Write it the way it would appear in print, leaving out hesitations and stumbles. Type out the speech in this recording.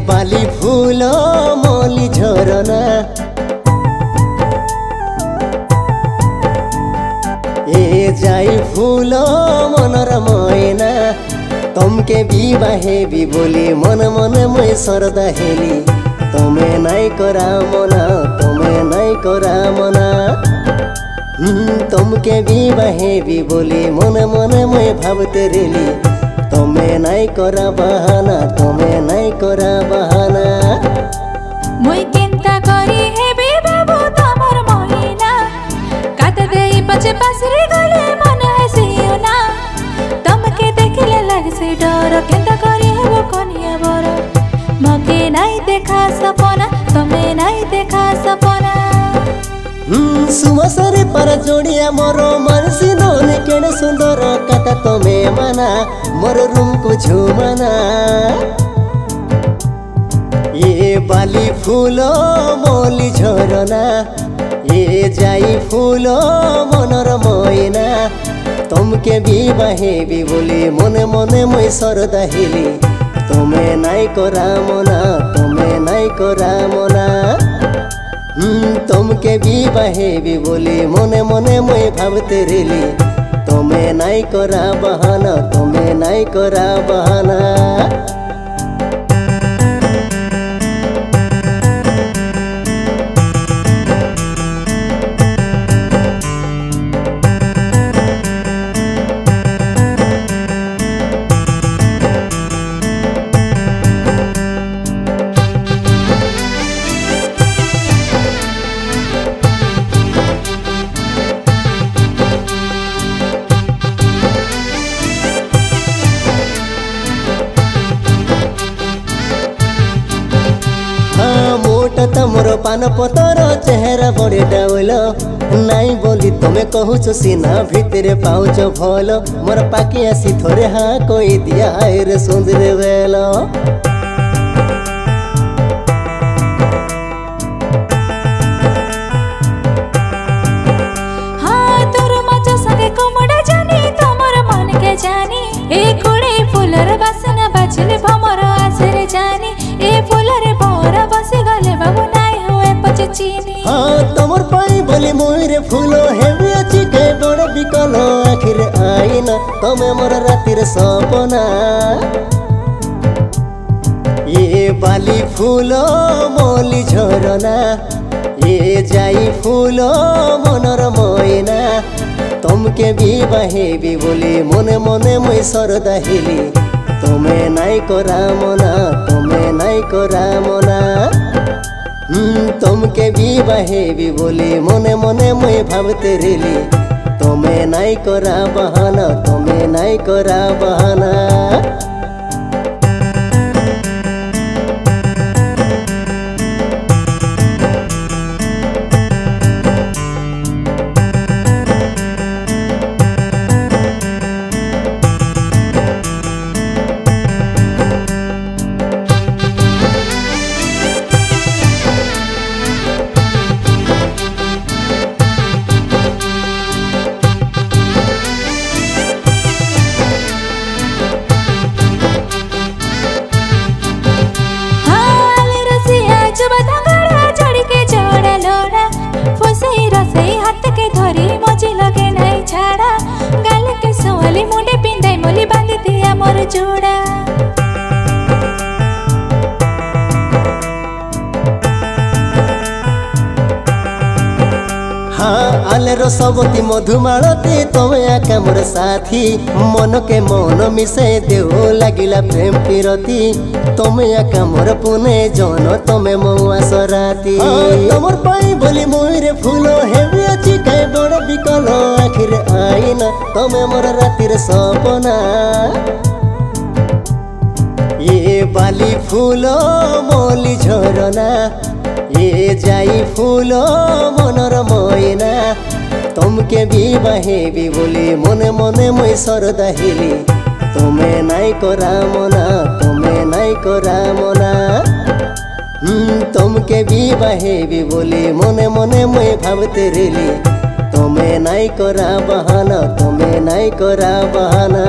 बाली फूल मली झरना ए जाई फूल मनर मैना तमके बिबाहे भी बोली मन मन मैं सरदा हेली तमे नाई करा मना तमे नाई करा मना तमके बिबाहे भी बोली मन मन मैं भावते रेली तमे नाई करा बहाना तमे नाई करा बहाना मुई चिंता करी हेबे बाबू तमर महिना काट देई पछे पासरे गले मन हसियो ना तमके देखले लागसे डर केंता करी हेबो कनिया बर मके नाई देखा सपना तमे नाई देखा सपना सुमसरे पर जोड़िया मोरो मनसी नोने केने सुंदर कथा तमे माना मोरो रूम को झुमाना ये बाली फूल मली झरना ये जाई फूल मनर मैना तमके बिबाहे भी बोली मने मने मैं सरदा हेली तमे नाई करा मना तमे नाई करा मना तमके बिबाहे भी बोली मने मने मैं भावते रेली तमे नाई करा बहाना तमे नाई करा बहाना तमरो पान पतर चेहरा बड़े डाउल नाई बोली तमे कहूच सीना भितरे पाउच भल मोर पाके आसी थोड़े हाँ कोई दिया रे सुंदर बेल हाँ तोर मच संगे कोमड़ा जानी तमर मन के जानी ए कोड़े फूलर बासना बाछले भमर आसरे जानी ए फूलर बोरा बसे गले बाबू नाई हुए पचे चीनी हाँ तमर पाई बोली मोरे फूलो हेबे अछि के बड़ बिकल आखिर आईना तमे मोर रातिर सपना ये बाली फूल मली झरना ये जाई फूल मनर मैना तमके बिबाहे भी बोली मने मने मैं सरदा हेली तमे नाई करा मना तमे नाई करा मना तमके बिबाहे भी बोली मने मने मैं भावते रेली तमे नाई करा बहाना तमे नाई करा बहाना मुंडे पिंधाई मोली बांधी दिया मोर जोड़ा हाँ आले रसवती मधुमालती तमे आका मोर साथी मन के मन मिसे देहो लागिला प्रेम फिरती तमे आका मोर पुने जन तमे मौआ सराती तमर पाई बोली मोरे फूलो हेबे अछि के बड़ बिकल आखिर आईना तमे मोर रातिर सपना ये बाली फूल मली झरना ये जाई फूल मनर मैना तमके बिबाहे भी बोली मने मने मैं सरदा हेली तमे नाई करा मना तमे नाई करा मना तमके बिबाहे भी बोली मने मने मैं भावते रेली तमे नाई करा बहाना तमे नाई करा बहाना।